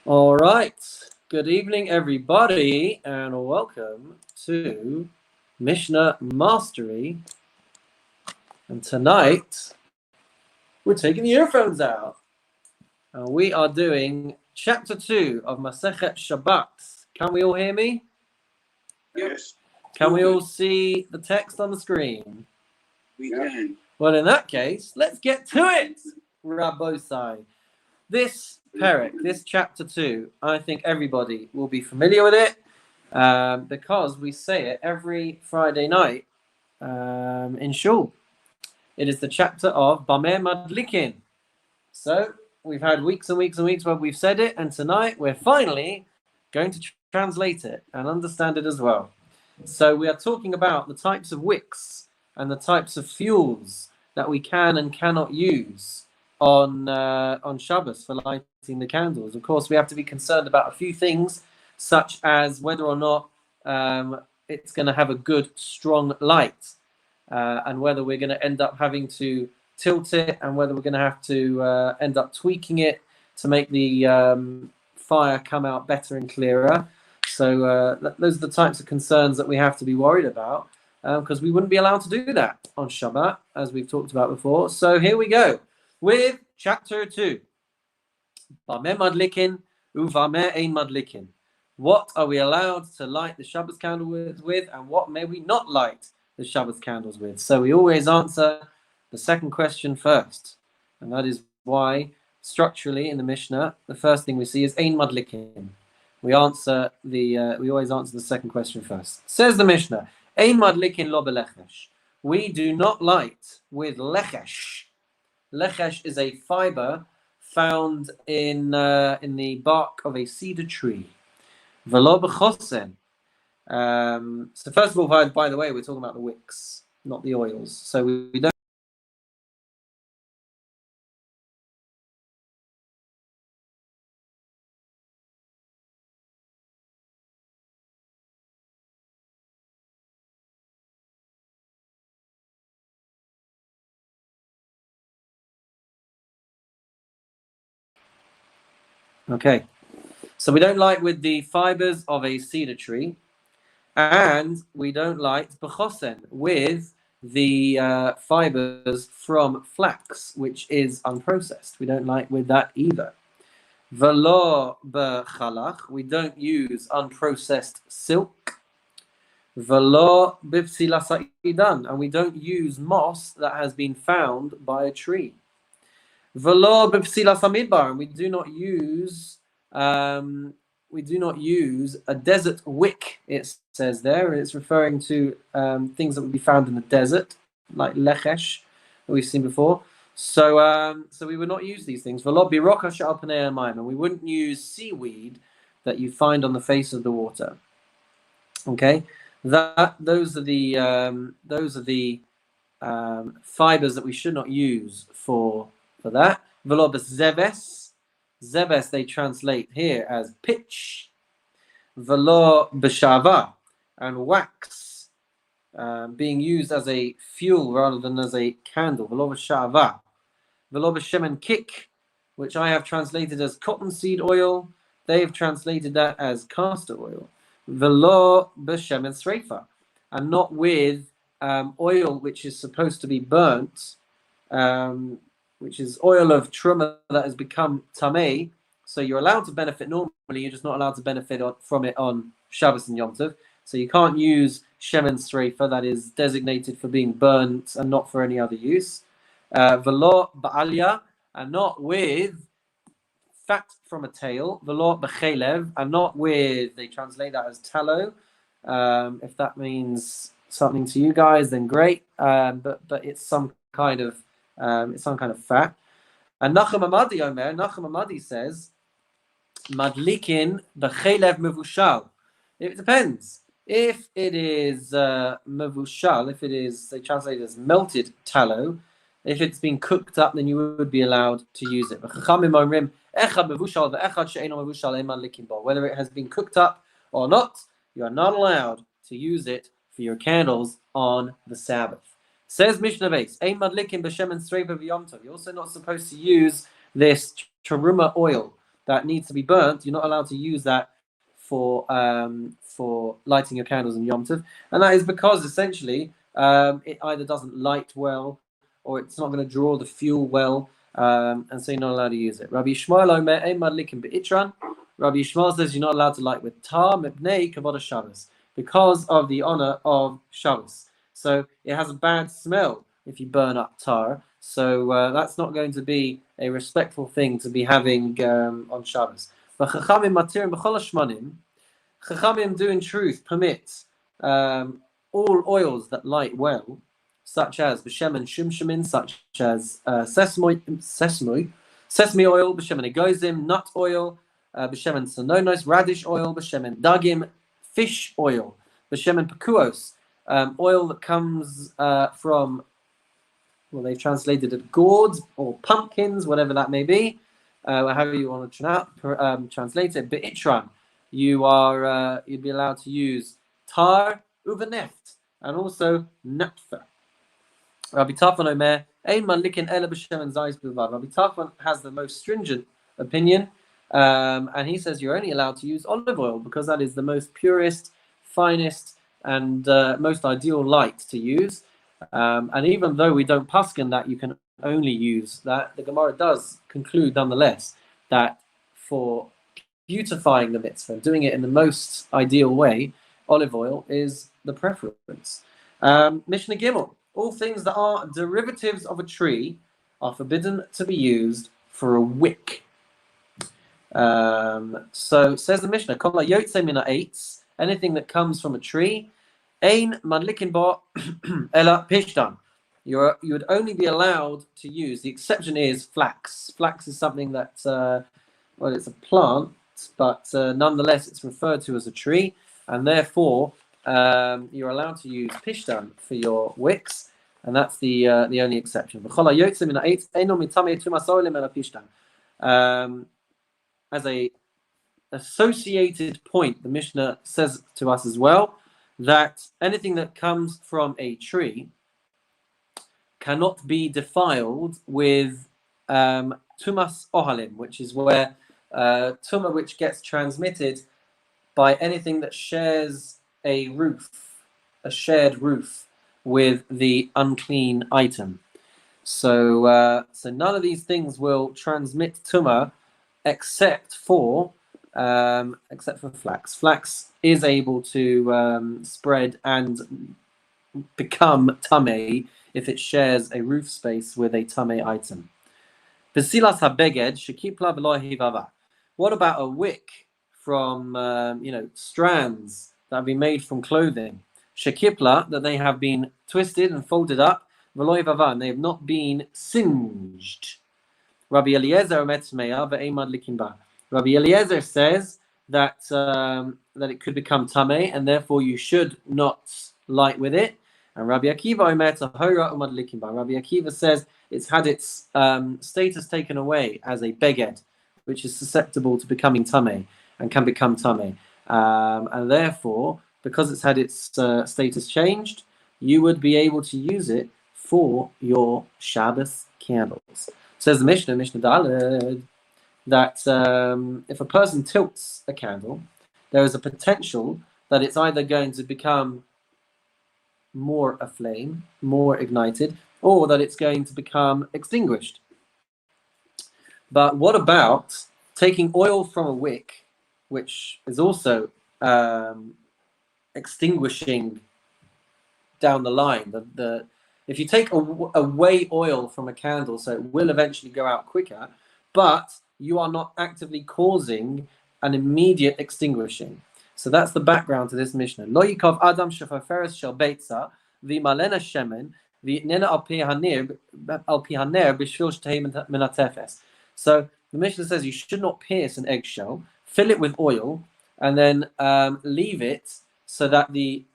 All right. Good evening, everybody, and welcome to Mishnah Mastery. And tonight, we're taking the earphones out. And we are doing chapter 2 of Masechet Shabbat. Can we all hear me? Yes. Can we all see the text on the screen? We can. Well, in that case, let's get to it, Rabbosai. This perek, this chapter 2, I think everybody will be familiar with it because we say it every Friday night in shul. It is the chapter of Bameh Madlikin. So we've had weeks and weeks and weeks where we've said it, and tonight we're finally going to translate it and understand it as well. So we are talking about the types of wicks and the types of fuels that we can and cannot use on Shabbos for lighting the candles. Of course, we have to be concerned about a few things, such as whether or not it's going to have a good, strong light, and whether we're going to end up having to tilt it, and whether we're going to have to end up tweaking it to make the fire come out better and clearer. So those are the types of concerns that we have to be worried about, because we wouldn't be allowed to do that on Shabbat, as we've talked about before. So here we go with chapter 2. Bameh madlikin uvameh ein madlikin. What are we allowed to light the Shabbos candle with, and what may we not light the Shabbos candles with? So we always answer the second question first, and that is why structurally in the Mishnah, the first thing we see is ein madlikin. We always answer the second question first. Says the Mishnah, ein madlikin lo belechesh. We do not light with lechesh. Lechesh is a fiber found in the bark of a cedar tree. Velo b'chosen. So first of all, by the way, we're talking about the wicks, not the oils. So we don't. Okay, so we don't light with the fibers of a cedar tree, and we don't light b'chosen with the fibers from flax, which is unprocessed. We don't light with that either. Velo b'chalach, we don't use unprocessed silk. Velo b'psila sa'idan, and we don't use moss that has been found by a tree. Velo b'psila samidbar, and we do not use a desert wick. It says there, and it's referring to things that would be found in the desert, like lechesh that we've seen before. So we would not use these things. Velo biroka she'al panei hamayim, and we wouldn't use seaweed that you find on the face of the water. Okay, those are the fibers that we should not use for that. Velo b'zeves. Zebes they translate here as pitch. Velo b'shava, and wax, being used as a fuel rather than as a candle. Velo b'shava. Velo b'shemen kik, which I have translated as cottonseed oil. They have translated that as castor oil. Velo b'shemen sreifa, and not with oil which is supposed to be burnt, which is oil of truma that has become tamei. So you're allowed to benefit normally, you're just not allowed to benefit from it on Shabbos and Yom Tov. So you can't use shemen sreifa that is designated for being burnt and not for any other use. Velo ba'alya, and not with fat from a tail. Velo b'chelev, and not with, they translate that as tallow. If that means something to you guys, then great. But it's some kind of fat. And Nachum Amadi says, Madlikin b'chelev mevushal. It depends. If it is mevushal, if it is, they translate it as melted tallow, if it's been cooked up, then you would be allowed to use it. Whether it has been cooked up or not, you are not allowed to use it for your candles on the Sabbath. Says Mishnah Base, Ein madlikin b'shemen sreifa v'yom tov. You're also not supposed to use this teruma oil that needs to be burnt, you're not allowed to use that for lighting your candles in Yom Tov, and that is because essentially it either doesn't light well or it's not going to draw the fuel well, and so you're not allowed to use it. Rabbi Yishmael Omer ein madlikin be'itran. Rabbi Yishmael says you're not allowed to light with tar mipnei kavod Shabbos, because of the honor of Shabbos. So it has a bad smell if you burn up tar. So that's not going to be a respectful thing to be having on Shabbos. But Chachamim matirim b'chol hashmanim. Chachamim do in truth permit all oils that light well, such as b'shemen shimshamin, such as sesame oil, b'shemen egozim, nut oil, b'shemen sononos, radish oil, b'shemen dagim, fish oil, b'shemen pekuos, oil that comes from, well, they've translated it gourds or pumpkins, whatever that may be, however you want to translate it. Be'itran, you'd be allowed to use tar, uvaneft, and also naphtha. Rabbi Tarfon Omer, ein madlikin ela b'shemen zayis bilvad. Rabbi Tarfon has the most stringent opinion, and he says you're only allowed to use olive oil because that is the most purest, finest, and most ideal light to use. And even though we don't paskin that you can only use that, the Gemara does conclude nonetheless that for beautifying the mitzvah, doing it in the most ideal way, olive oil is the preference. Mishnah Gimel, all things that are derivatives of a tree are forbidden to be used for a wick. So says the Mishnah, Kol hayotze min ha'etz, anything that comes from a tree, ein madlikin bo ela pishtan. You would only be allowed to use, the exception is flax. Flax is something that, well, it's a plant, but nonetheless it's referred to as a tree, and therefore you're allowed to use pishtan for your wicks, and that's the only exception. As a associated point, the Mishnah says to us as well that anything that comes from a tree cannot be defiled with tumas ohalim, which is where tumah which gets transmitted by anything that shares a roof, a shared roof with the unclean item. So none of these things will transmit tumah except for flax. Flax is able to spread and become tamei if it shares a roof space with a tamei item. Besilas habeged shekipla v'lo hivava. What about a wick from strands that have been made from clothing? Shekipla, that they have been twisted and folded up, v'lo hivava, and they have not been singed. Rabbi Eliezer Rabbi Eliezer says that it could become tamei, and therefore you should not light with it. And Rabbi Akiva Rabbi Akiva says it's had its status taken away as a beged, which is susceptible to becoming tamei and can become tamei. And therefore, because it's had its status changed, you would be able to use it for your Shabbos candles. Says the Mishnah Daled, that if a person tilts a candle, there is a potential that it's either going to become more aflame, more ignited, or that it's going to become extinguished. But what about taking oil from a wick, which is also extinguishing down the line? If you take away oil from a candle, so it will eventually go out quicker, but you are not actively causing an immediate extinguishing. So that's the background to this Mishnah. Lo yikov adam shefaferes shel beitza v'malena shemen v'nena al pi haner b'shvil shtei min hatefes. So the Mishnah says you should not pierce an eggshell, fill it with oil, and then leave it so that the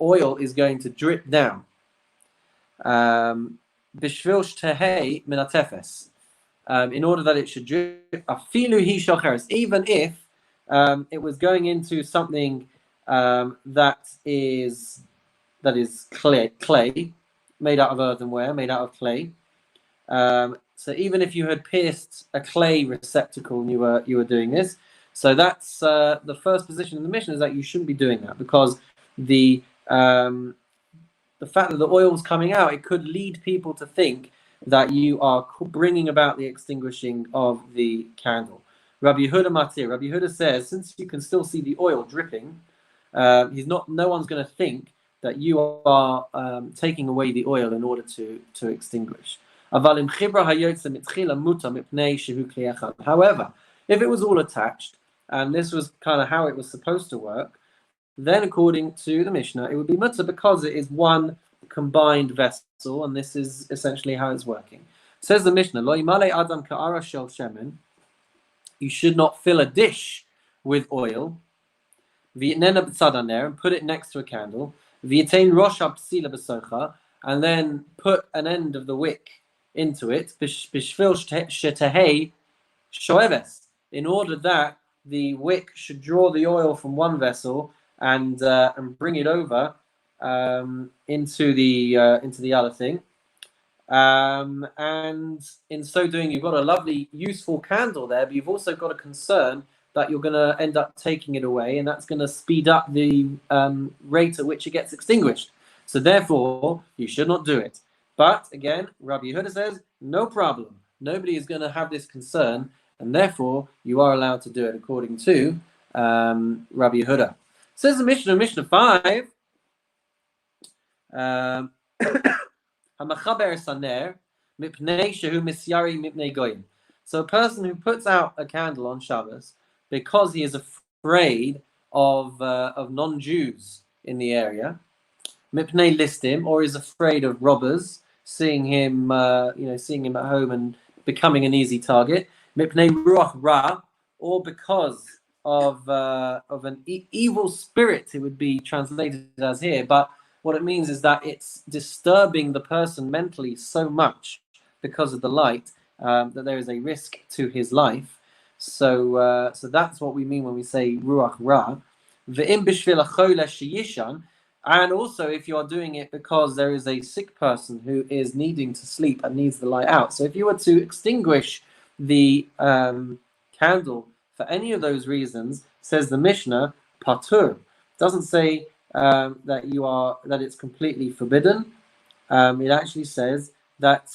oil is going to drip down. B'shvil shtei min hatefes. In order that it should drip, afilu hi shocheres, even if it was going into something that is clay, made out of earthenware, made out of clay, So even if you had pierced a clay receptacle and you were doing this, so that's the first position in the Mishnah is that you shouldn't be doing that, because the fact that the oil is coming out, it could lead people to think that you are bringing about the extinguishing of the candle. Rabbi Yehuda Matir, Rabbi Yehuda says, since you can still see the oil dripping, no one's going to think that you are taking away the oil in order to extinguish. However, if it was all attached, and this was kind of how it was supposed to work, then according to the Mishnah, it would be mutter, because it is one combined vessel, and this is essentially how it's working. Says the Mishnah, Lo yimale adam ka'ara shel shemen, you should not fill a dish with oil, v'yitnena b'tzadaner, and put it next to a candle, v'yitain rosh ha'psila b'socha, and then put an end of the wick into it, b'shvil shetehei shoeves, in order that the wick should draw the oil from one vessel and bring it over into the other thing, and in so doing, you've got a lovely, useful candle there, but you've also got a concern that you're going to end up taking it away, and that's going to speed up the rate at which it gets extinguished. So therefore, you should not do it. But again, Rabbi Yehuda says, no problem. Nobody is going to have this concern, and therefore you are allowed to do it according to Rabbi Yehuda. Says the Mishnah, Mishnah 5. So a person who puts out a candle on Shabbos because he is afraid of non-Jews in the area, mipnei listim, or is afraid of robbers seeing him at home and becoming an easy target, mipnei ruach ra, or because of an evil spirit, it would be translated as here, but what it means is that it's disturbing the person mentally so much because of the light that there is a risk to his life. So that's what we mean when we say ruach ra. Ve'im b'shvil hachole sheyishan, and also if you are doing it because there is a sick person who is needing to sleep and needs the light out. So if you were to extinguish the candle for any of those reasons, says the Mishnah, patur. Doesn't say that it's completely forbidden. It actually says that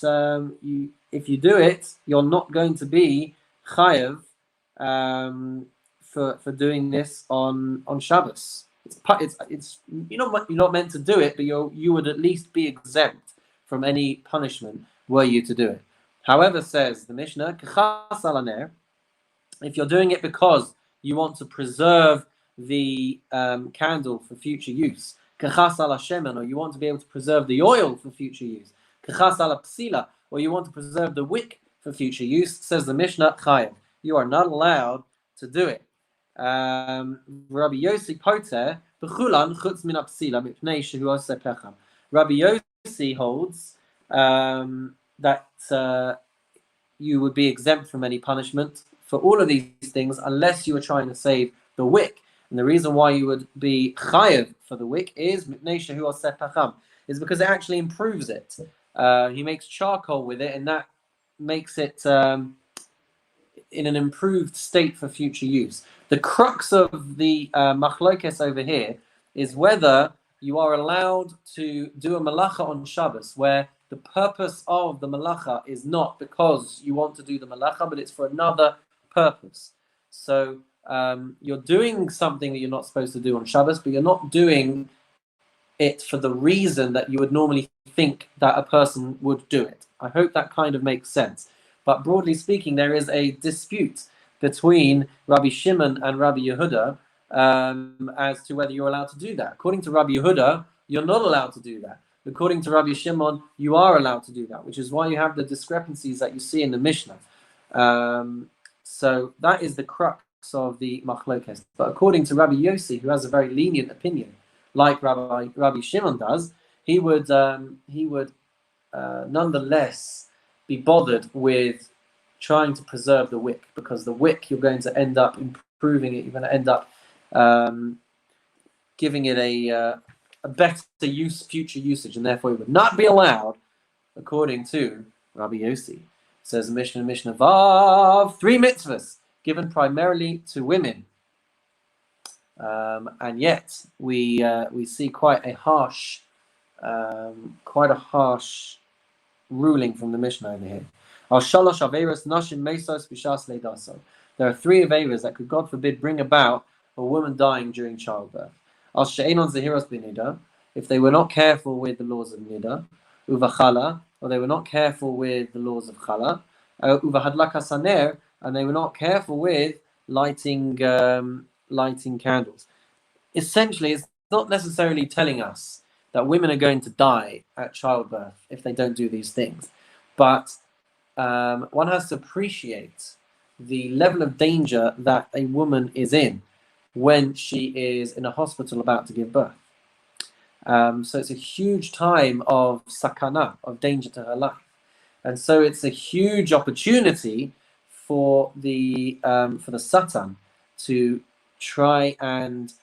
if you do it, you're not going to be chayav for doing this on Shabbos. It's you're not meant to do it, but you would at least be exempt from any punishment were you to do it. However, says the Mishnah, if you're doing it because you want to preserve the candle for future use, or you want to be able to preserve the oil for future use, or you want to preserve the wick for future use, says the Mishnah, chayav. You are not allowed to do it. Rabbi Yossi Poter b'chulan chutz min apsila mipnei shehu oseh pecham. Rabbi Yossi holds that you would be exempt from any punishment for all of these things unless you were trying to save the wick. And the reason why you would be chayav for the wick is mipnei shehu oseh pecham, is because it actually improves it. He makes charcoal with it, and that makes it in an improved state for future use. The crux of the machlokes over here is whether you are allowed to do a malacha on Shabbos, where the purpose of the malacha is not because you want to do the malacha, but it's for another purpose. So you're doing something that you're not supposed to do on Shabbos, but you're not doing it for the reason that you would normally think that a person would do it. I hope that kind of makes sense. But broadly speaking, there is a dispute between Rabbi Shimon and Rabbi Yehuda as to whether you're allowed to do that. According to Rabbi Yehuda, you're not allowed to do that. According to Rabbi Shimon, you are allowed to do that, which is why you have the discrepancies that you see in the Mishnah. So that is the crux of the machlokes. But according to Rabbi Yossi, who has a very lenient opinion, like Rabbi Shimon does, he would nonetheless be bothered with trying to preserve the wick, because the wick, you're going to end up improving it, you're going to end up giving it a better future usage, and therefore it would not be allowed, according to Rabbi Yossi says Mishnah Vav, 3 mitzvahs given primarily to women. And yet we see quite a harsh ruling from the Mishnah over here. There are 3 averas that could, God forbid, bring about a woman dying during childbirth. If they were not careful with the laws of nida, uvachala, or they were not careful with the laws of chala, uvahadlaka saner, and they were not careful with lighting candles. Essentially, it's not necessarily telling us that women are going to die at childbirth if they don't do these things, but one has to appreciate the level of danger that a woman is in when she is in a hospital about to give birth. So it's a huge time of sakana, of danger to her life, and so it's a huge opportunity for the Satan to try and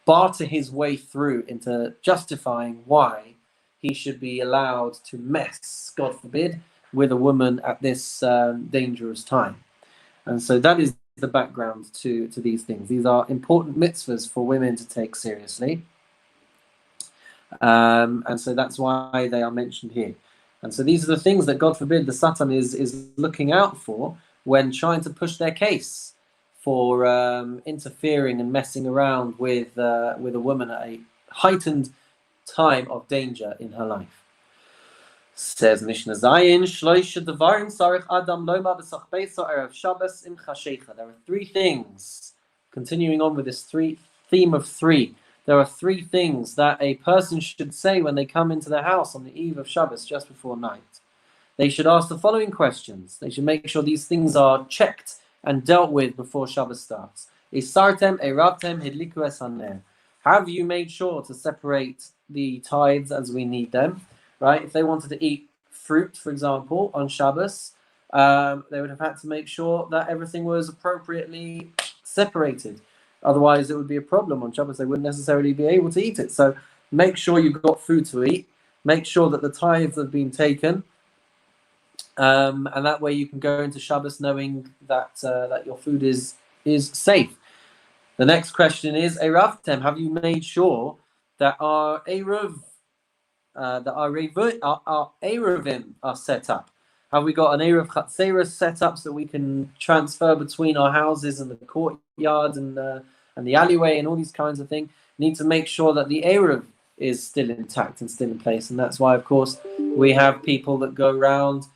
barter his way through into justifying why he should be allowed to mess, God forbid, with a woman at this dangerous time. And so that is the background to these things. These are important mitzvahs for women to take seriously. And so that's why they are mentioned here. And so these are the things that, God forbid, the Satan is looking out for when trying to push their case for interfering and messing around with a woman at a heightened time of danger in her life. Says Mishnah Zayin, Shloisha Devarim Sarich Adam Loma B'Sach Beisa Erev Shabbos Im Chashecha. There are 3 things, continuing on with this theme of 3. There are 3 things that a person should say when they come into their house on the eve of Shabbos, just before night. They should ask the following questions. They should make sure these things are checked and dealt with before Shabbos starts. Isartem Eravtem Hidliku Es Haner. Have you made sure to separate the tithes as we need them? Right? If they wanted to eat fruit, for example, on Shabbos, they would have had to make sure that everything was appropriately separated. Otherwise, it would be a problem on Shabbos. They wouldn't necessarily be able to eat it. So make sure you've got food to eat. Make sure that the tithes have been taken. And that way you can go into Shabbos knowing that your food is safe. The next question is, Eravtem, have you made sure that our Eruv, that our Eruvim are set up? Have we got an Eruv Chatzeres set up so that we can transfer between our houses and the courtyard and the alleyway and all these kinds of things? Need to make sure that the Eruv is still intact and still in place, and that's why, of course, we have people that go around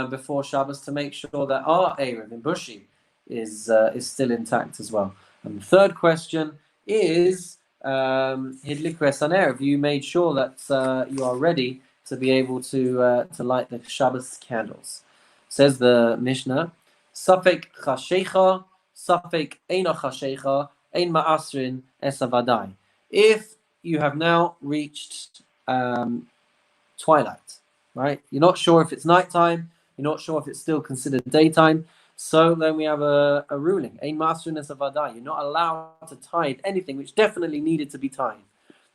before Shabbos to make sure that our Eruv in Bushi is still intact as well. And the third question is, Hidliku Es Haner, have you made sure that you are ready to be able to light the Shabbos candles? Says the Mishnah, Safek Chashecha, Safek Eina Chashecha, Ein Ma'asrin Es Avadai. If you have now reached twilight, right? You're not sure if it's nighttime, you're not sure if it's still considered daytime, so then we have a ruling. Ein Ma'asrin Es Avadai. You're not allowed to tithe anything which definitely needed to be tithed.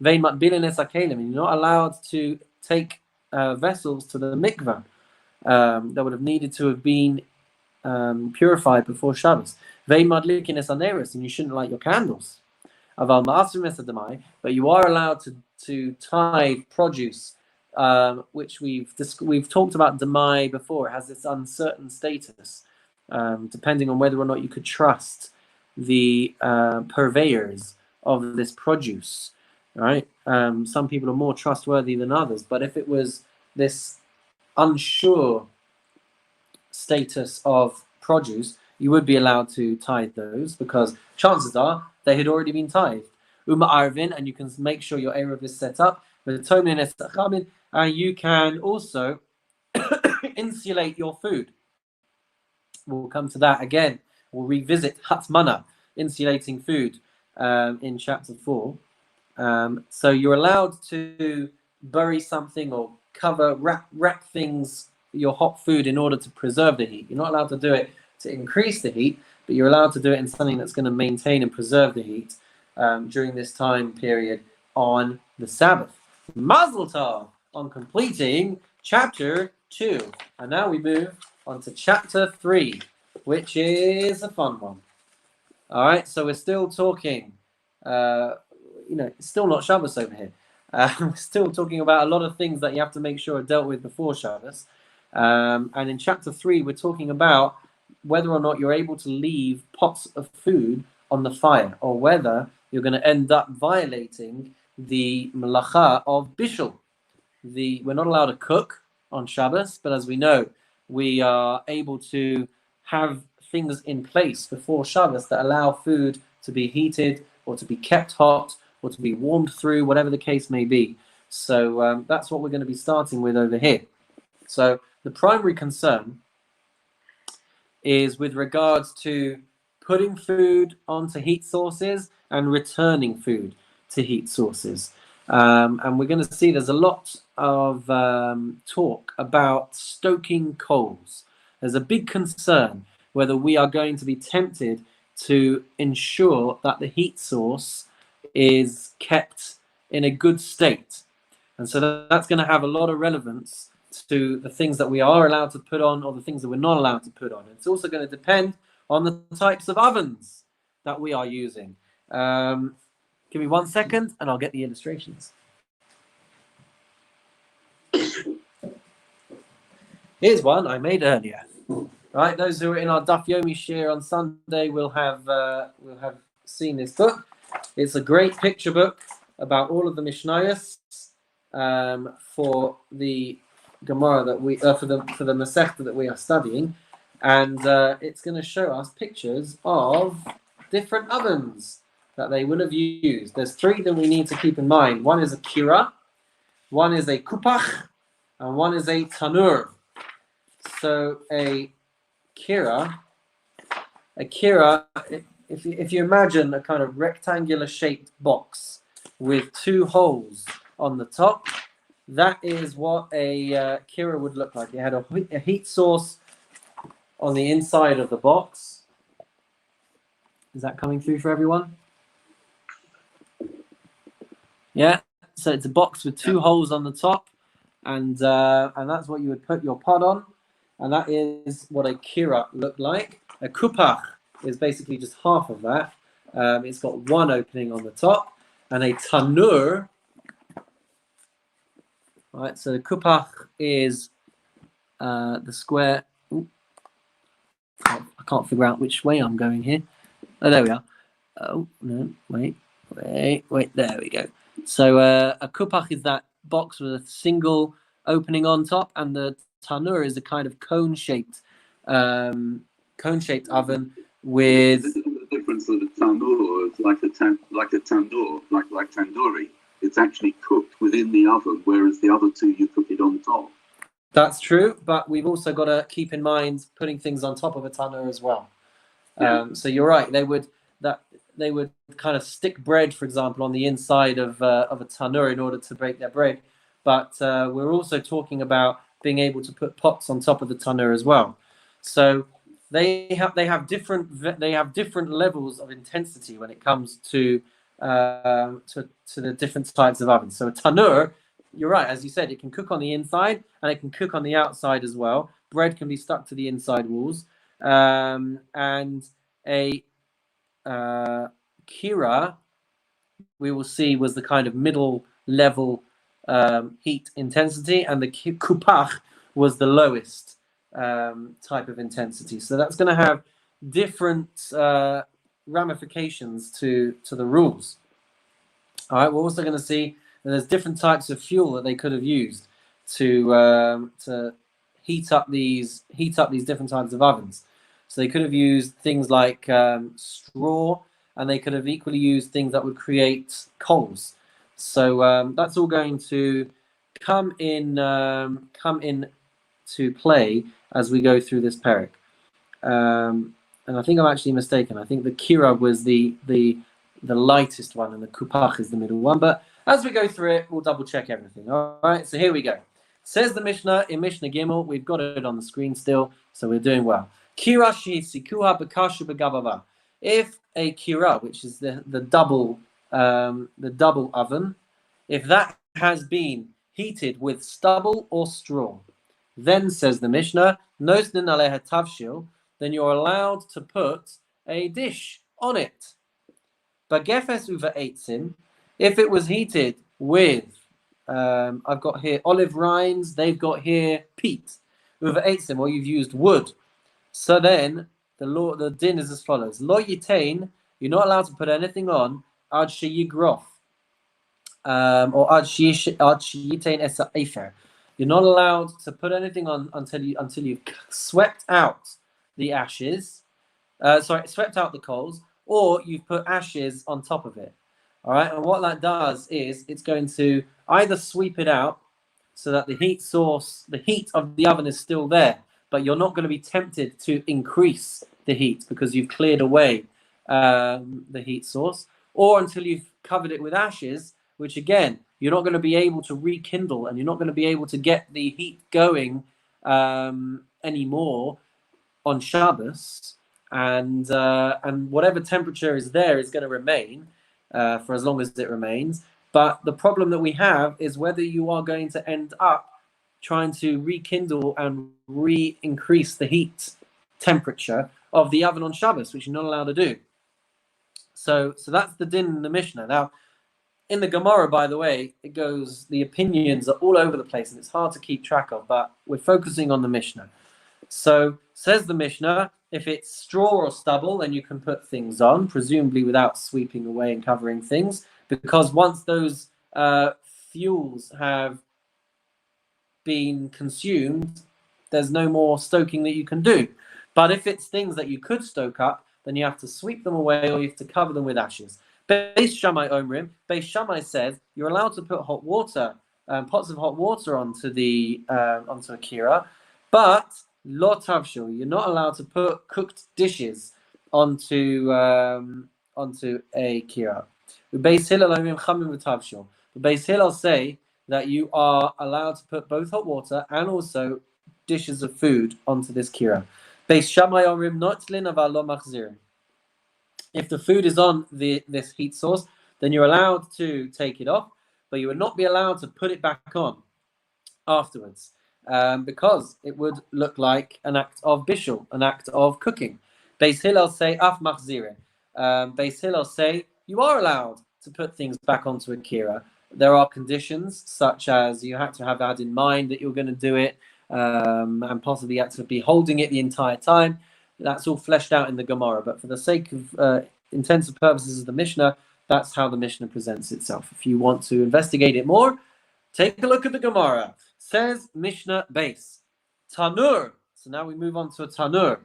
Vein Matbilin Es Hakelim. You're not allowed to take vessels to the mikvah that would have needed to have been purified before Shabbos. Vein Madlikin Es Haneres. And you shouldn't light your candles. Aval Ma'asrin Es Adamai. But you are allowed to tithe produce, which we've talked about Demai before. It has this uncertain status. Depending on whether or not you could trust the purveyors of this produce, right? Some people are more trustworthy than others, but if it was this unsure status of produce, you would be allowed to tithe those, because chances are they had already been tithed. Uma Arvin, and you can make sure your Eruv is set up. And you can also insulate your food. We'll come to that again. We'll revisit Hatmana, insulating food, in chapter 4. So you're allowed to bury something or wrap things, your hot food, in order to preserve the heat. You're not allowed to do it to increase the heat, but you're allowed to do it in something that's going to maintain and preserve the heat during this time period on the Sabbath. Mazel tov on completing chapter 2. And now we move on to chapter 3, which is a fun one. All right, so we're still talking, it's still not Shabbos over here. We're still talking about a lot of things that you have to make sure are dealt with before Shabbos. And in chapter 3, we're talking about whether or not you're able to leave pots of food on the fire, or whether you're going to end up violating the malacha of bishul. We're not allowed to cook on Shabbos, but as we know, we are able to have things in place before Shabbos that allow food to be heated or to be kept hot or to be warmed through, whatever the case may be. So that's what we're going to be starting with over here. So the primary concern is with regards to putting food onto heat sources and returning food to heat sources. And we're going to see there's a lot of talk about stoking coals. There's a big concern whether we are going to be tempted to ensure that the heat source is kept in a good state. And so that's going to have a lot of relevance to the things that we are allowed to put on or the things that we're not allowed to put on. It's also going to depend on the types of ovens that we are using. Give me 1 second and I'll get the illustrations. Here's one I made earlier. Right, those who are in our Daf Yomi share on Sunday will have seen this book. It's a great picture book about all of the Mishnayos for the Gemara that we for the Masechta that we are studying, and it's going to show us pictures of different ovens that they would have used. There's 3 that we need to keep in mind. One is a kira, one is a kupach, and one is a tanur. So a kira, if you imagine a kind of rectangular shaped box with 2 holes on the top, that is what a kira would look like. It had a heat source on the inside of the box. Is that coming through for everyone? Yeah, so it's a box with 2 holes on the top, and that's what you would put your pot on, and that is what a kira looked like. A kupach is basically just half of that. It's got 1 opening on the top, and a tanur. Right, so the kupach is the square. Ooh, I can't figure out which way I'm going here. Oh, there we are. Oh no, wait. There we go. So a kupach is that box with a single opening on top, and the tanur is a kind of cone-shaped oven with. The difference of the tandoor is like a tandoor, like tandoori. It's actually cooked within the oven, whereas the other 2 you cook it on top. That's true, but we've also got to keep in mind putting things on top of a tanur as well. So you're right. They would kind of stick bread, for example, on the inside of a tanur in order to bake their bread. But we're also talking about being able to put pots on top of the tanur as well. So they have different levels of intensity when it comes to the different types of ovens. So a tanur, you're right, as you said, it can cook on the inside and it can cook on the outside as well. Bread can be stuck to the inside walls, and a kira, we will see, was the kind of middle level heat intensity, and the kupach was the lowest type of intensity. So that's going to have different ramifications to the rules. All right, we're also going to see that there's different types of fuel that they could have used to heat up these different types of ovens. So they could have used things like straw, and they could have equally used things that would create coals. So that's all going to come in to play as we go through this parak. And I think I'm actually mistaken. I think the kira was the lightest one, and the kupach is the middle one. But as we go through it, we'll double check everything. All right. So here we go. Says the Mishnah in Mishnah Gimel. We've got it on the screen still, so we're doing well. Kira sikuha b'kashu b'gavava. If a kira, which is the double oven, if that has been heated with stubble or straw. Then says the Mishnah, Nosnin aleha tavshil, then you're allowed to put a dish on it. Bagefes uva eitzim, if it was heated with, I've got here olive rinds, they've got here peat. Uva eitzim, or you've used wood. So then the din is as follows: Lo yitain, you're not allowed to put anything on ad sheyigrof, or ad sheyitain esa efer. You're not allowed to put anything on until you've swept out the ashes. Swept out the coals, or you've put ashes on top of it. All right, and what that does is it's going to either sweep it out so that the heat of the oven is still there, but you're not going to be tempted to increase the heat because you've cleared away the heat source, or until you've covered it with ashes, which again, you're not going to be able to rekindle, and you're not going to be able to get the heat going anymore on Shabbos, and whatever temperature is there is going to remain for as long as it remains. But the problem that we have is whether you are going to end up trying to rekindle and increase the heat temperature of the oven on Shabbos, which you're not allowed to do. So that's the din in the Mishnah. Now, in the Gemara, by the way, the opinions are all over the place, and it's hard to keep track of, but we're focusing on the Mishnah. So, says the Mishnah, if it's straw or stubble, then you can put things on, presumably without sweeping away and covering things, because once those fuels have been consumed, there's no more stoking that you can do. But if it's things that you could stoke up, then you have to sweep them away, or you have to cover them with ashes. Beis Shammai Omrim, Beis Shammai says you're allowed to put hot water, pots of hot water onto a kira, but lo tavshil, you're not allowed to put cooked dishes onto a kira. Beis Hillel Omrim chamim v'tavshil. Beis Hillel say that you are allowed to put both hot water and also dishes of food onto this kira. Beis Shammai Omrim notlin aval lo machzirin. If the food is on this heat source, then you're allowed to take it off, but you would not be allowed to put it back on afterwards, because it would look like an act of bishul, an act of cooking. Beis Hillel say af machzirin. Beis Hillel say you are allowed to put things back onto a kira. There are conditions, such as you have to have had in mind that you're going to do it, and possibly you have to be holding it the entire time. That's all fleshed out in the Gemara, but for the sake of intensive purposes of the Mishnah, that's how the Mishnah presents itself. If you want to investigate it more, take a look at the Gemara. Says Mishnah base. Tanur. So now we move on to a tanur.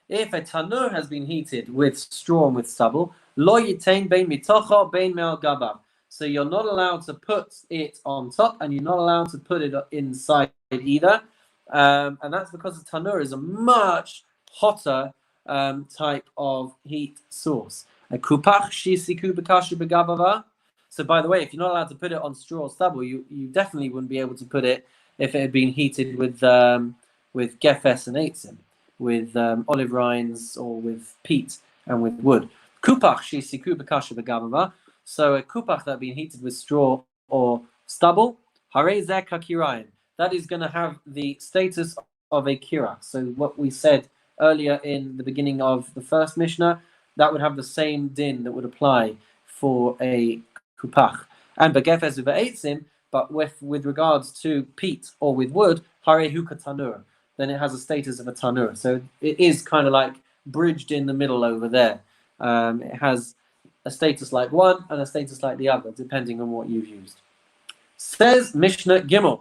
If a tanur has been heated with straw and with stubble, lo yitain bein mitocha bein me'al gabav. So you're not allowed to put it on top, and you're not allowed to put it inside either. And that's because the tanur is a much hotter type of heat source. So by the way, if you're not allowed to put it on straw or stubble, you definitely wouldn't be able to put it if it had been heated with gefes and eitzim, with olive rinds or with peat and with wood. So a kupach that had been heated with straw or stubble, that is going to have the status of a kira. So what we said earlier in the beginning of the first Mishnah, that would have the same din that would apply for a kupach. And begefes uve'etzim, but with regards to peat or with wood, hare huka tanur, then it has a status of a tanur. So it is kind of like bridged in the middle over there. It has a status like one and a status like the other, depending on what you've used. Says Mishnah Gimel.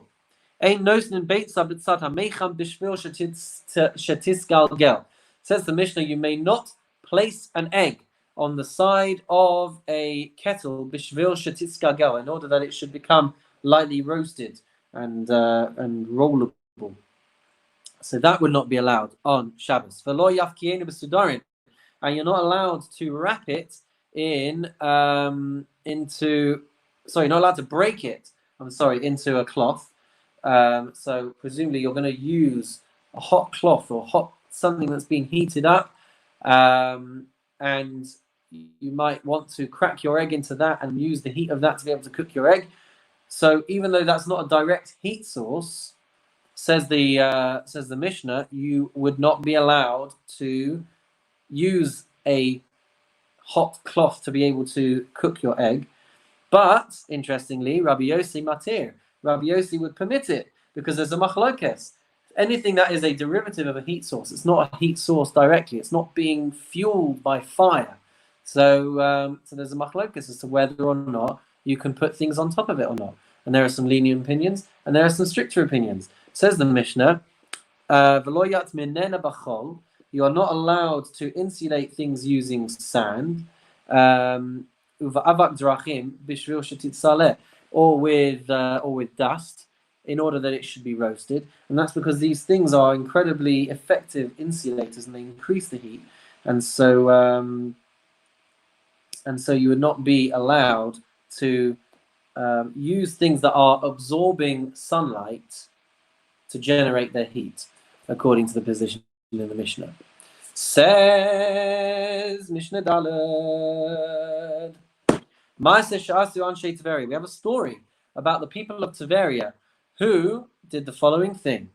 Says the Mishnah, you may not place an egg on the side of a kettle bishvil shetisgalgel, in order that it should become lightly roasted and rollable. So that would not be allowed on Shabbos. And you're not allowed to wrap it you're not allowed to break it, into a cloth. So presumably you're going to use a hot cloth or something that's been heated up, and you might want to crack your egg into that and use the heat of that to be able to cook your egg. So even though that's not a direct heat source, says the Mishnah, you would not be allowed to use a hot cloth to be able to cook your egg. But interestingly, Rabbi Yossi matir. Rabbi Yossi would permit it because there's a machlokes. Anything that is a derivative of a heat source, it's not a heat source directly. It's not being fueled by fire. So there's a machlokes as to whether or not you can put things on top of it or not. And there are some lenient opinions, and there are some stricter opinions. Says the Mishnah, "V'lo minena b'chol." You are not allowed to insulate things using sand, uva'avak drachim b'shvil shetitzaleh, or with dust, in order that it should be roasted. And that's because these things are incredibly effective insulators, and they increase the heat. And so you would not be allowed to use things that are absorbing sunlight to generate their heat, according to the position in the Mishnah. Says Mishnah Daled. We have a story about the people of Tiberia who did the following thing.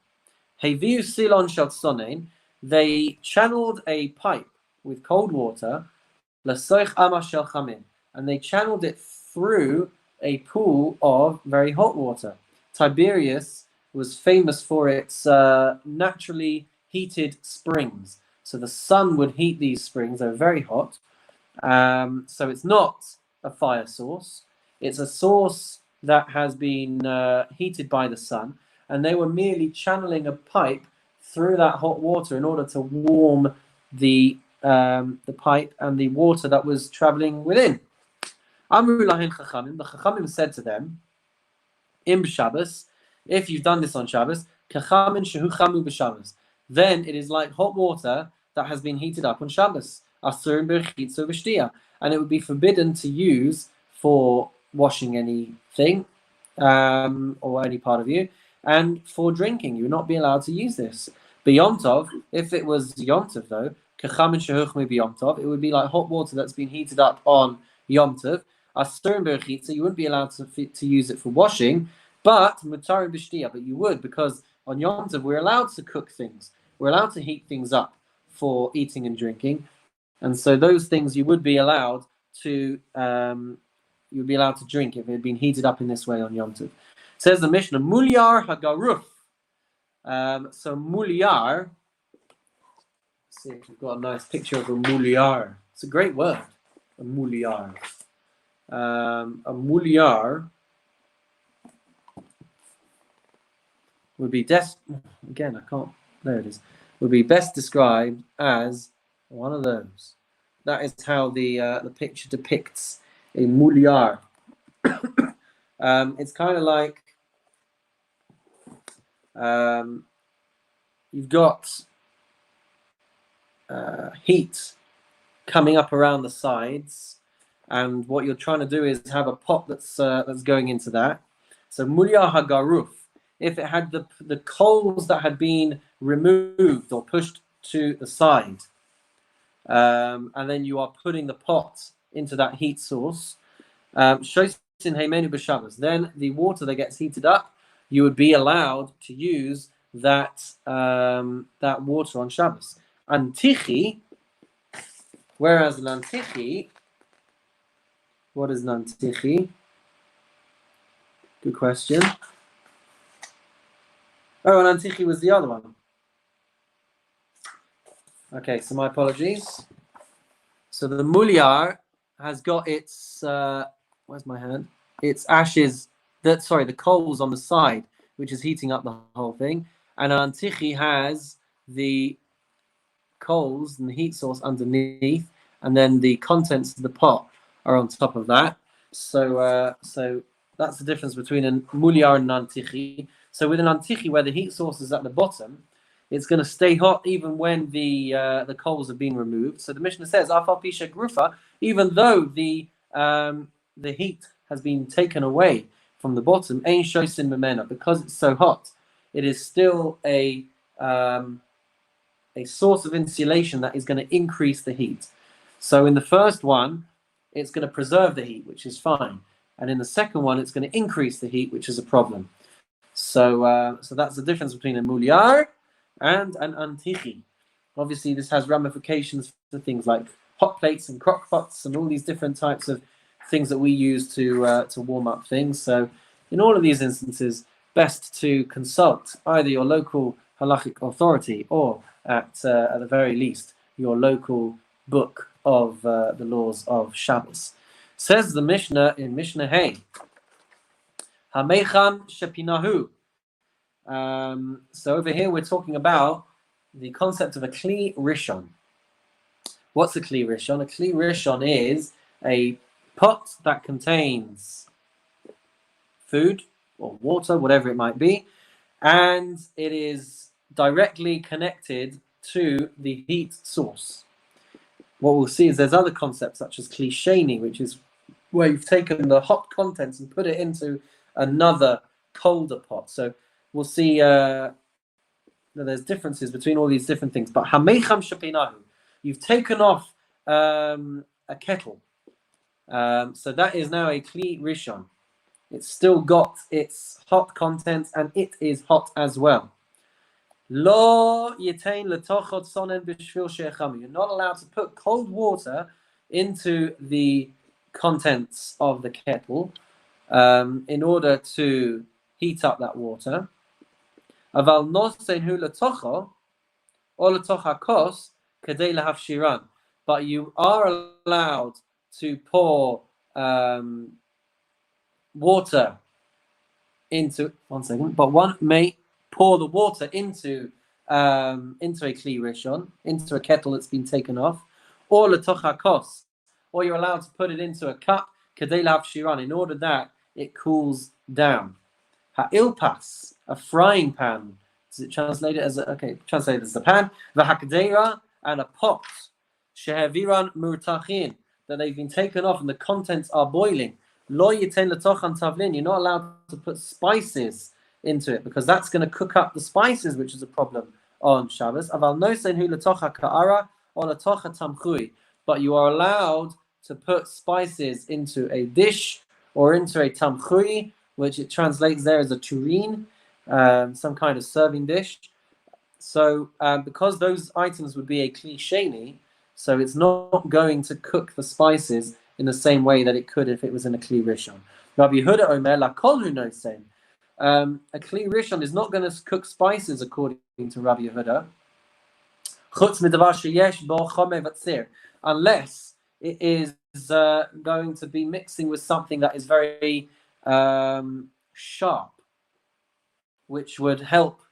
They channeled a pipe with cold water, and they channeled it through a pool of very hot water. Tiberias was famous for its naturally heated springs. So the sun would heat these springs. They're very hot. So it's not a fire source. It's a source that has been heated by the sun. And they were merely channeling a pipe through that hot water in order to warm the pipe and the water that was traveling within. Amru lahem chachamim. The chachamim said to them, Im Shabbos, if you've done this on Shabbos, kachamin shehu chamu b'Shabbos, then it is like hot water that has been heated up on Shabbos. Asurim b'chitzo v'shtia, and it would be forbidden to use for washing anything or any part of you, and for drinking. You would not be allowed to use this. B'Yom Tov, if it was Yom Tov though, kachamin shehu chamu b'Yom Tov, it would be like hot water that's been heated up on Yom Tov. Asurim b'chitzo, you wouldn't be allowed to use it for washing. But mutarim b'shtia, but you would, because on Yom Tov we're allowed to cook things. We're allowed to heat things up for eating and drinking, and so those things you would be allowed to drink if it had been heated up in this way on Yom Tov. Says the Mishnah, mulyar hagaruf. So mulyar. Let's see if we've got a nice picture of a mulyar. It's a great word, a mulyar. A mulyar would be again, I can't. There it is. Would be best described as one of those. That is how the picture depicts a mulyar. It's kind of like you've got heat coming up around the sides, and what you're trying to do is have a pot that's going into that. So mulyar hagaruf. If it had the coals that had been removed or pushed to the side, and then you are putting the pot into that heat source, then the water that gets heated up, you would be allowed to use that water on Shabbos. Antichi, whereas Nantichi, what is Nantichi? Good question. Oh, and Antichi was the other one. Okay, so my apologies. So the mulyar has got its where's my hand? Its ashes. The coals on the side, which is heating up the whole thing, and an Antichi has the coals and the heat source underneath, and then the contents of the pot are on top of that. So that's the difference between a mulyar and an Antichi. So with an Antichi, where the heat source is at the bottom, it's going to stay hot even when the coals have been removed. So the Mishnah says, "Afal pisha grufa," even though the heat has been taken away from the bottom, ein shosin memena, because it's so hot, it is still a source of insulation that is going to increase the heat. So in the first one, it's going to preserve the heat, which is fine. And in the second one, it's going to increase the heat, which is a problem. So that's the difference between a muliar and an antichi. Obviously, this has ramifications for things like hot plates and crock pots and all these different types of things that we use to warm up things. So in all of these instances, best to consult either your local halachic authority or at the very least your local book of the laws of Shabbos. Says the Mishnah in Mishnah Hey, Hamecham Shepinahu. So over here we're talking about the concept of a Kli Rishon. What's a Kli Rishon? A Kli Rishon is a pot that contains food or water, whatever it might be, and it is directly connected to the heat source. What we'll see is there's other concepts such as Kli Sheni, which is where you've taken the hot contents and put it into another colder pot. So we'll see there's differences between all these different things. But Hamecham Shapinahu, you've taken off a kettle. So that is now a Kli Rishon. It's still got its hot contents and it is hot as well. Lo yitain letochot sonen b'shvil she'echami. You're not allowed to put cold water into the contents of the kettle in order to heat up that water. Aval nosenhu letocho or letocha kos kadei lahafshiran. But you are allowed to pour water into but one may pour the water into a Kli Rishon, into a kettle that's been taken off, or letocha kos, or you're allowed to put it into a cup kadei lahafshiran in order that it cools down. Ha'ilpas, a frying pan. Does it translate it as translate it as a pan? V'hakdeira, and a pot. Sheheviran murtachin, that they've been taken off and the contents are boiling. Lo yiten letochan tavlin. You're not allowed to put spices into it because that's going to cook up the spices, which is a problem on Shabbos. Aval nosen hu letocha ka'ara or letocha tamchui. But you are allowed to put spices into a dish or into a tamchui, which it translates there as a tureen, some kind of serving dish. So because those items would be a Kli Sheni, so it's not going to cook the spices in the same way that it could if it was in a Kli Rishon. Rabbi Yehuda Omer, la kol hu nosen. A Kli Rishon is not going to cook spices according to Rabbi Yehuda, chutz midavar sheyesh bo chomeh v'tzir, unless it is going to be mixing with something that is very sharp, which would help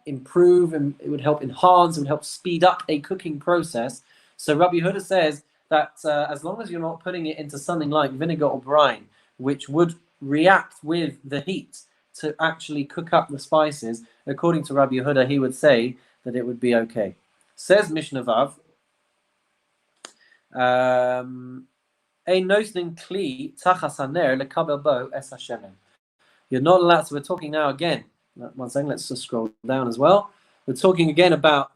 improve, and it would help enhance, it would help speed up a cooking process. So Rabbi Yehuda says that as long as you're not putting it into something like vinegar or brine, which would react with the heat to actually cook up the spices, according to Rabbi Yehuda, he would say that it would be okay. Says Mishnah Vav, you're not allowed, so we're talking now again, one second, let's just scroll down as well. We're talking again about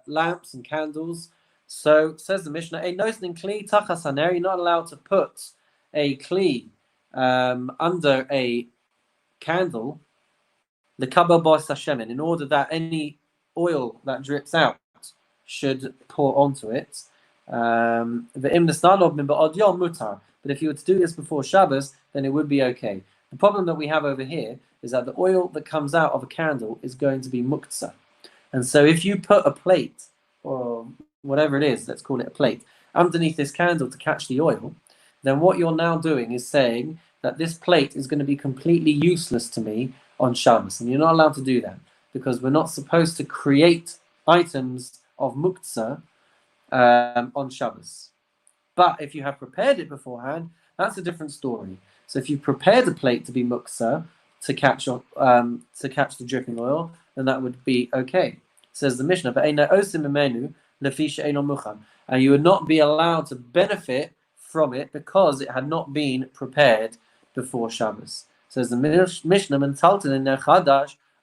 lamps and candles. So says the Mishnah, you're not allowed to put a kli under a candle, in order that any oil that drips out should pour onto it. But if you were to do this before Shabbos, then it would be okay. The problem that we have over here is that the oil that comes out of a candle is going to be muktzah. And so if you put a plate, or whatever it is, let's call it a plate, underneath this candle to catch the oil, then what you're now doing is saying that this plate is going to be completely useless to me on Shabbos. And you're not allowed to do that because we're not supposed to create items of muktzah on Shabbos. But if you have prepared it beforehand, that's a different story. So if you prepared a plate to be muktzah, to catch the dripping oil, then that would be okay. Says the Mishnah, and you would not be allowed to benefit from it because it had not been prepared before Shabbos. Says the Mishnah,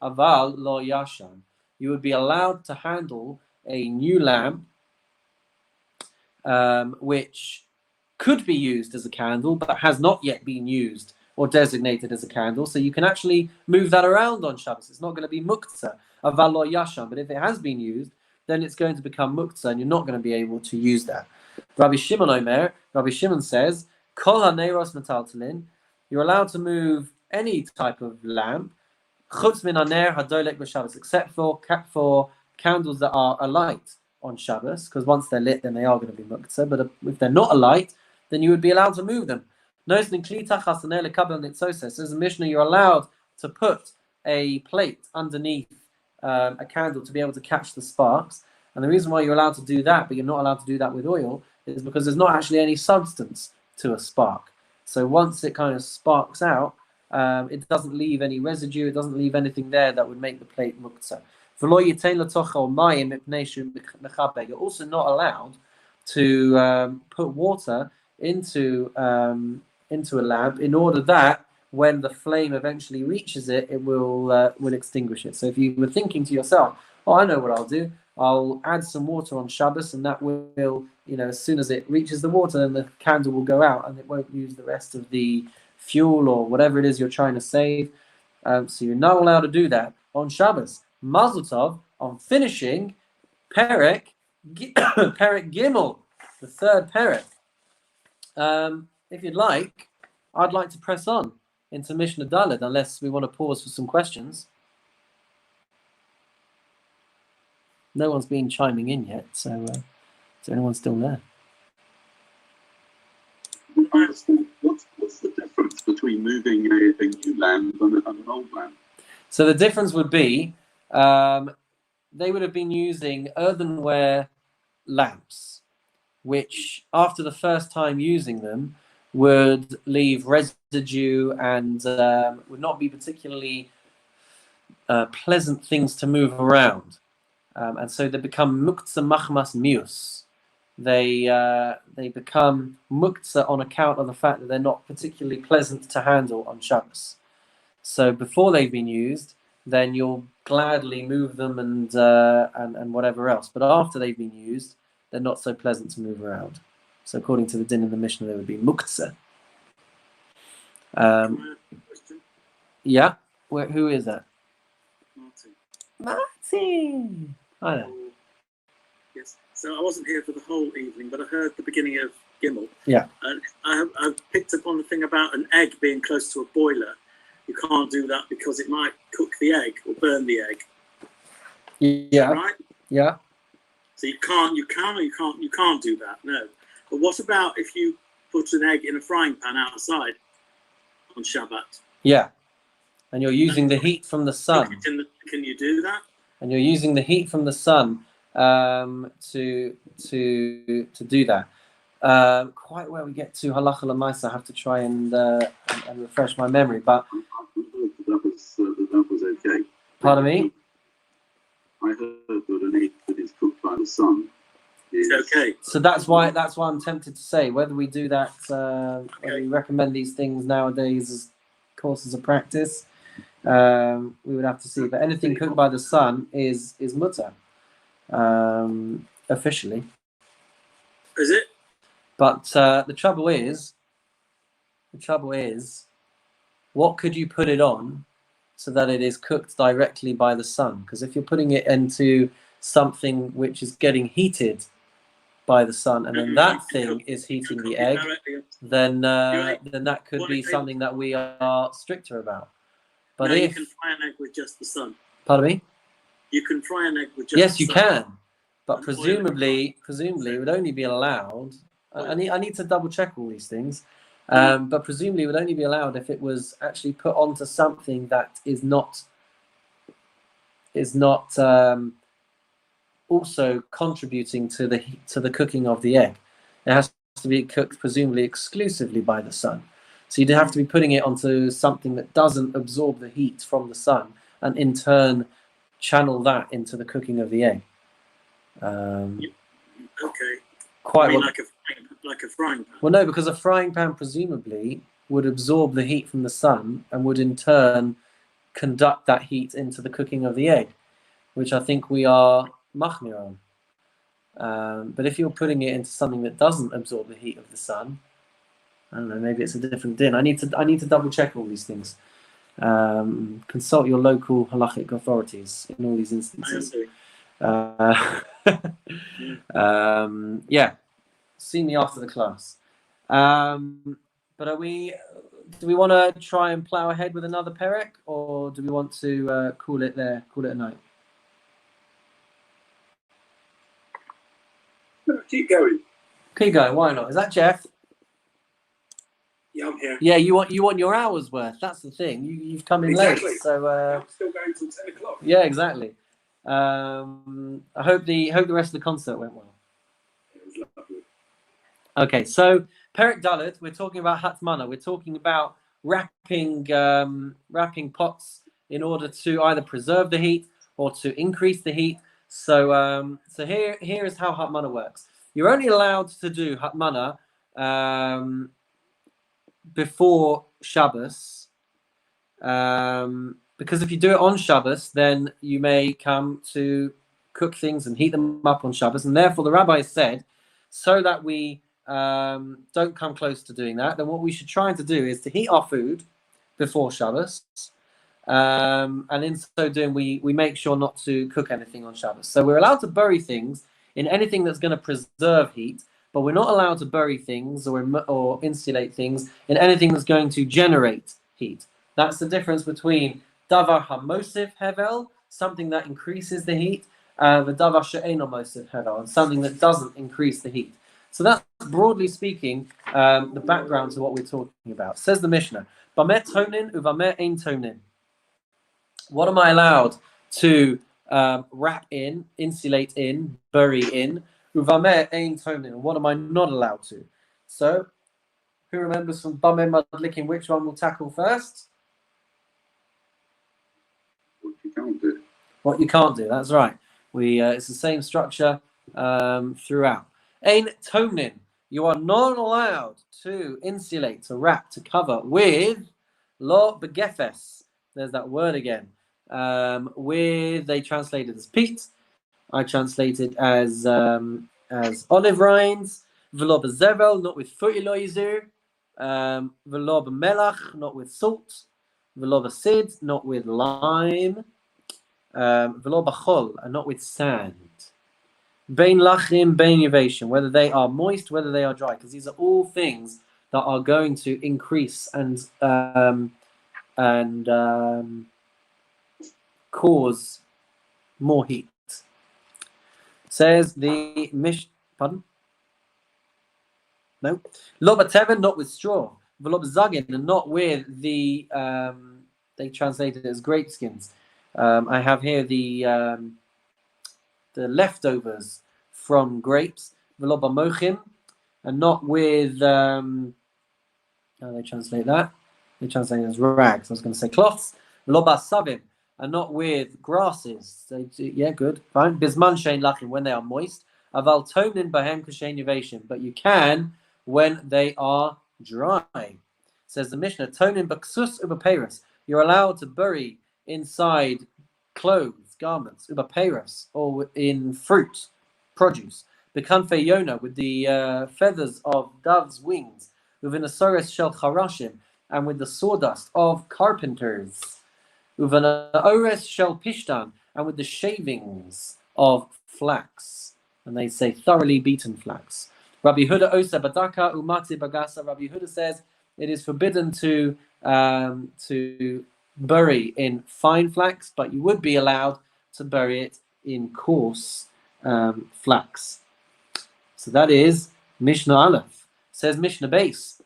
aval lo yashan. You would be allowed to handle a new lamp which could be used as a candle, but has not yet been used or designated as a candle. So you can actually move that around on Shabbos. It's not going to be muktzah, aval lo yasham. But if it has been used, then it's going to become muktzah, and you're not going to be able to use that. Rabbi Shimon says, kol haneiros metaltalin, you're allowed to move any type of lamp, chutz min haner hadolek b'Shabbos, except for candles that are alight on Shabbos, because once they're lit, then they are going to be muktzah. But if they're not alight, then you would be allowed to move them. Says the Mishnah, you're allowed to put a plate underneath a candle to be able to catch the sparks. And the reason why you're allowed to do that, but you're not allowed to do that with oil, is because there's not actually any substance to a spark. So once it kind of sparks out, it doesn't leave any residue, it doesn't leave anything there that would make the plate muktzah. You're also not allowed to put water into a lamp in order that when the flame eventually reaches it, it will extinguish it. So if you were thinking to yourself, oh, I know what I'll do. I'll add some water on Shabbos, and that will, as soon as it reaches the water, then the candle will go out and it won't use the rest of the fuel or whatever it is you're trying to save. So you're not allowed to do that on Shabbos. Mazel tov on finishing Perek Gimel, the third Perek. If you'd like, I'd like to press on into Mishnah Daled, unless we want to pause for some questions. No one's been chiming in yet, so is anyone still there? What's the difference between moving a new lamp and an old lamp? So the difference would be they would have been using earthenware lamps, which after the first time using them would leave residue and would not be particularly pleasant things to move around. And so they become muktzah machmas mius. They become muktzah on account of the fact that they're not particularly pleasant to handle on Shabbos. So before they've been used, then you'll gladly move them and whatever else. But after they've been used, they're not so pleasant to move around. So according to the din in the Mishnah, they would be muktzah. Yeah? Who is that? Martin! I know. Yes. So I wasn't here for the whole evening, but I heard the beginning of Gimel. Yeah. And I picked up on the thing about an egg being close to a boiler. You can't do that because it might cook the egg or burn the egg. Yeah. Right? Yeah. So you can't do that, no. But what about if you put an egg in a frying pan outside on Shabbat? Yeah. And you're using the heat from the sun. Can you do that? And you're using the heat from the sun to do that. Quite where we get to halacha l'maisa, I have to try and refresh my memory. But that was okay. Pardon me? I heard that an egg that is cooked by the sun is okay. So that's why I'm tempted to say whether we do that, whether we recommend these things nowadays as courses of practice. We would have to see. But anything cooked by the sun is mutter, officially. Is it? But the trouble is, what could you put it on so that it is cooked directly by the sun? Because if you're putting it into something which is getting heated by the sun, and then that thing is heating the egg, then that could be something that we are stricter about. But no, if you can fry an egg with just the sun. Pardon me? You can fry an egg with just yes, the you sun. can, but presumably it would only be allowed. I need to double check all these things, but presumably it would only be allowed if it was actually put onto something that is not also contributing to the cooking of the egg. It has to be cooked presumably exclusively by the sun. So you'd have to be putting it onto something that doesn't absorb the heat from the sun and in turn channel that into the cooking of the egg. Okay. Quite I mean, like a frying pan. Well, no, because a frying pan presumably would absorb the heat from the sun and would in turn conduct that heat into the cooking of the egg, which I think we are machmir on. But if you're putting it into something that doesn't absorb the heat of the sun, I don't know, maybe it's a different din. I need to double check all these things. Consult your local halachic authorities in all these instances. Yeah, see me after the class. But do we want to try and plow ahead with another perek, or do we want to call it there, call it a night? Keep going. Keep going. Why not? Is that Jeff? Yeah, I'm here. Yeah, you want your hours worth. That's the thing. You've come in Exactly. late, so I'm still going till 10 o'clock. yeah, exactly. I hope the rest of the concert went well. It was lovely. Okay, so Perek Dalet, we're talking about Hatmana. We're talking about wrapping pots in order to either preserve the heat or to increase the heat. So here is how Hatmana works. You're only allowed to do Hatmana before Shabbos, because if you do it on Shabbos, then you may come to cook things and heat them up on Shabbos, and therefore the rabbi said, so that we don't come close to doing that, then what we should try to do is to heat our food before Shabbos, and in so doing we make sure not to cook anything on Shabbos. So we're allowed to bury things in anything that's going to preserve heat, but we're not allowed to bury things or insulate things in anything that's going to generate heat. That's the difference between davar hamosiv hevel, something that increases the heat, and the davar she'eino mosiv hevel, and something that doesn't increase the heat. So that's, broadly speaking, the background to what we're talking about. Says the Mishnah, Bameh tonin uvameh ein tonin. What am I allowed to wrap in, insulate in, bury in? Uvameh ein tonin. What am I not allowed to? So, who remembers from Bameh Madlikin which one we'll tackle first? What you can't do. What you can't do, that's right. It's the same structure throughout. Ein tonin. You are not allowed to insulate, to wrap, to cover with lo begefes. There's that word again. With, they translated as peat. I translated as olive rinds. V'lo bezevel, not with fertilizer. V'lo bemelach, not with salt. V'lo besid, not with lime. V'lo b'chol, and not with sand. Bein lachim, bein yavation, whether they are moist, whether they are dry, because these are all things that are going to increase and cause more heat. Says the pardon? No. Lo b'teven, not with straw. V'lo b'zagin, and not with the they translated it as grape skins. I have here the leftovers from grapes, v'lo b'mochim, and not with how they translate that? They translate it as rags. I was going to say cloths. V'lo b'asavim, and not with grasses. Yeah, good, fine. Bisman shein lachim, when they are moist. Aval tonin bahem kashein yavation, but you can when they are dry. Says the Mishnah, tonin baksus ubaperis. You're allowed to bury inside clothes, garments, ubaperis, or in fruit, produce. Bekanfe yona, with the feathers of doves' wings, within a sores shel charashim, and with the sawdust of carpenters. Uvana ores shel pishtan, and with the shavings of flax, and they say thoroughly beaten flax. Rabbi Huda osa badaka umati bagasa. Rabbi Huda says it is forbidden to bury in fine flax, but you would be allowed to bury it in coarse flax. So that is Mishnah Aleph. Says Mishnah Base.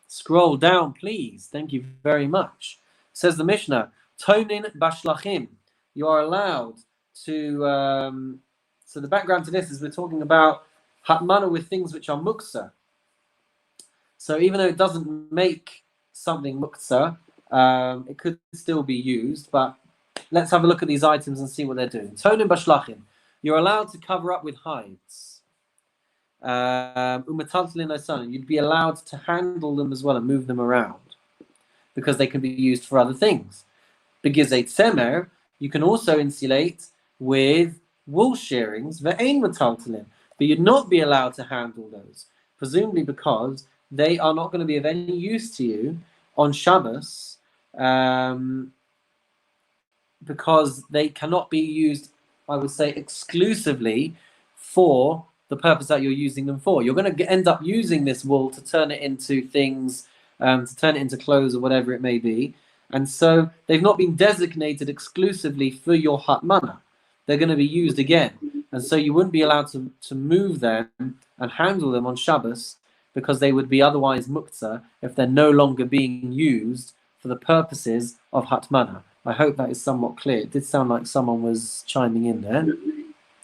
Scroll down, please. Thank you very much. Says the Mishnah, Tonin Bashlachim. You are allowed to. So the background to this is we're talking about Hatmana with things which are muksa. So even though it doesn't make something muksa, it could still be used. But let's have a look at these items and see what they're doing. Tonin Bashlachim. You're allowed to cover up with hides. You'd be allowed to handle them as well and move them around because they can be used for other things. Begizet semer, you can also insulate with wool shearings, ve'ein metaltalin, but you'd not be allowed to handle those, presumably because they are not going to be of any use to you on Shabbos, because they cannot be used, I would say, exclusively for the purpose that you're using them for. You're going to end up using this wool to turn it into things, to turn it into clothes or whatever it may be. And so they've not been designated exclusively for your hatmana. They're going to be used again. And so you wouldn't be allowed to move them and handle them on Shabbos, because they would be otherwise muktzah if they're no longer being used for the purposes of hatmana. I hope that is somewhat clear. It did sound like someone was chiming in there.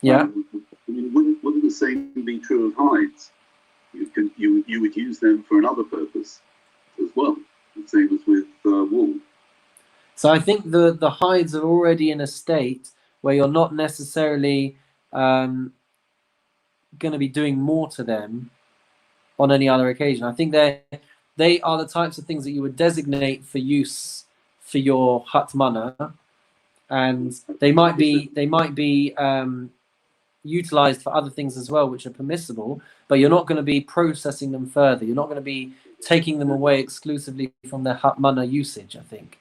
Yeah. I mean, wouldn't the same be true of hides? You would use them for another purpose as well, the same as with wool. So I think the hides are already in a state where you're not necessarily going to be doing more to them on any other occasion. I think they are the types of things that you would designate for use for your hatmana, and they might be utilized for other things as well, which are permissible, but you're not going to be processing them further. You're not going to be taking them away exclusively from their hatmana usage, I think,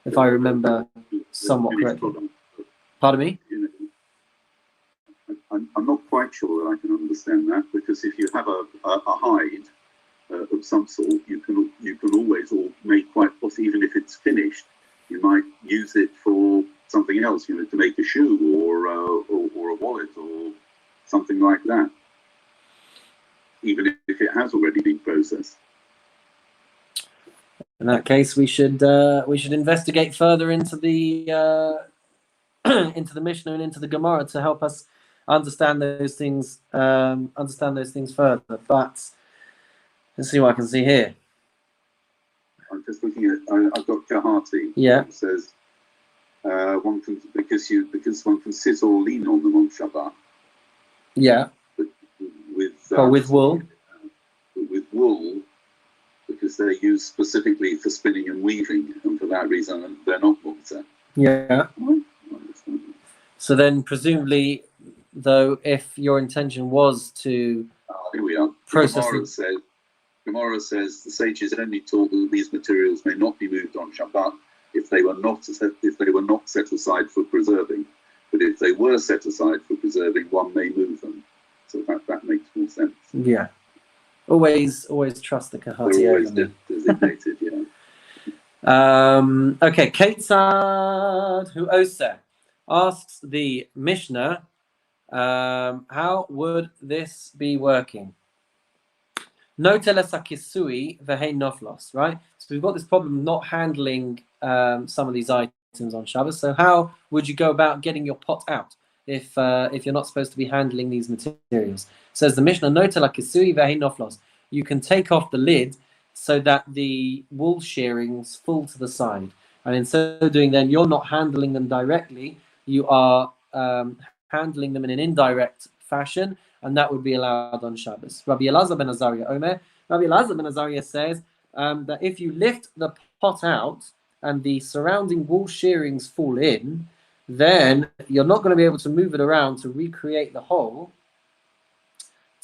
if I remember somewhat correctly. Pardon me? I'm not quite sure that I can understand that, because if you have a hide of some sort, you can always, or make quite possibly, even if it's finished, you might use it for something else, to make a shoe or a wallet or something like that, even if it has already been processed. In that case, we should investigate further into the into the Mishnah and into the Gemara to help us understand those things further. But let's see what I can see here. I'm just looking at. I've got Kahati. Yeah. It says one can because one can sit or lean on them on Shabbat. Yeah. But with wool. With wool, because they're used specifically for spinning and weaving, and for that reason they're not muktzah. Yeah. So then, presumably, though, if your intention was to here we are. process Gemara says the sages only taught that these materials may not be moved on Shabbat if they were not set aside for preserving. But if they were set aside for preserving, one may move them. So that makes more sense. Yeah. Always trust the Kahati. They're always designated, yeah. Okay, Ketzad Hu Oseh asks the Mishnah, how would this be working? No telesakisui vehein noflos, right? So we've got this problem of not handling some of these items on Shabbos. So how would you go about getting your pot out if you're not supposed to be handling these materials? Says the Mishnah, no telakisui vehein noflos. You can take off the lid so that the wool shearings fall to the side, and in so doing, then you're not handling them directly. You are handling them in an indirect fashion, and that would be allowed on Shabbos. Rabbi Elazar ben Azariah Omer. Rabbi Elazar ben Azariah says that if you lift the pot out and the surrounding wool shearings fall in, then you're not going to be able to move it around to recreate the hole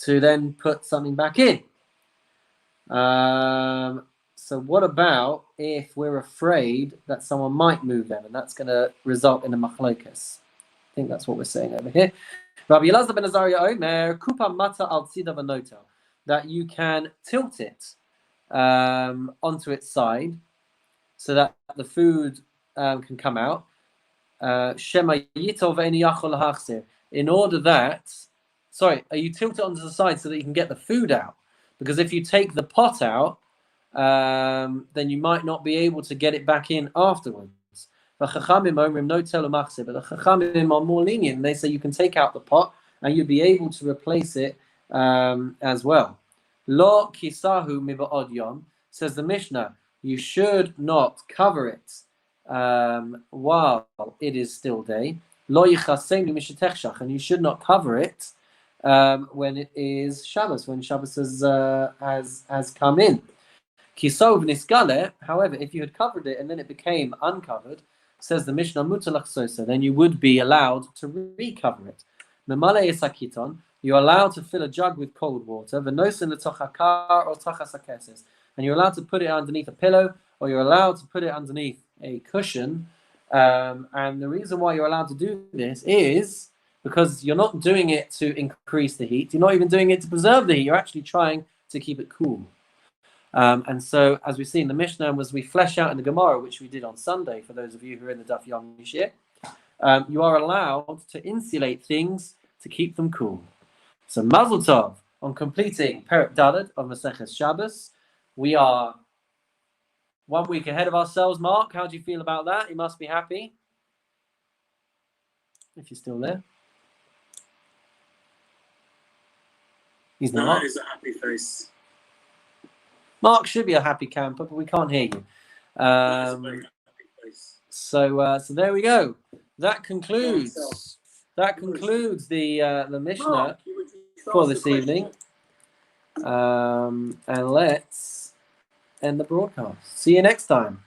to then put something back in. So what about if we're afraid that someone might move them, and that's going to result in a machlokas? I think that's what we're saying over here. Rabbi Elazar ben Azariah Omer, kupa mata al tzida v'notel, that you can tilt it onto its side so that the food can come out. Shema yitov ve'eni yachol hachzir. In order that, you tilt it onto the side so that you can get the food out. Because if you take the pot out, then you might not be able to get it back in afterwards. The Chachamim omrim no telu machzir, but the Chachamim are more lenient. They say you can take out the pot and you'll be able to replace it as well. Lo kisahu miba'od yom, says the Mishnah, you should not cover it while it is still day. Lo yichasenu mishetechshach, and you should not cover it when it is Shabbos, when Shabbos has come in. Kisov niskale, however, if you had covered it and then it became uncovered, says the Mishnah, mutalach sosa, then you would be allowed to recover it. Memale esakiton, You're allowed to fill a jug with cold water, v'nosin l'toch hakar or tochas hakeses, and you're allowed to put it underneath a pillow, or you're allowed to put it underneath a cushion. And the reason why you're allowed to do this is because you're not doing it to increase the heat. You're not even doing it to preserve the heat. You're actually trying to keep it cool. And so, as we see in the Mishnah, as we flesh out in the Gemara, which we did on Sunday, for those of you who are in the Daf Yomi Yishir, you are allowed to insulate things to keep them cool. So, Mazel Tov on completing Perek Daled of Maseches Shabbos. We are 1 week ahead of ourselves. Mark, how do you feel about that? You must be happy, if you're still there. He's No, not. that is a happy face. Mark should be a happy camper, but we can't hear you. That is a very happy face. So there we go. That concludes the Mishnah Mark, you were just for asked this a question. evening. And let's end the broadcast. See you next time.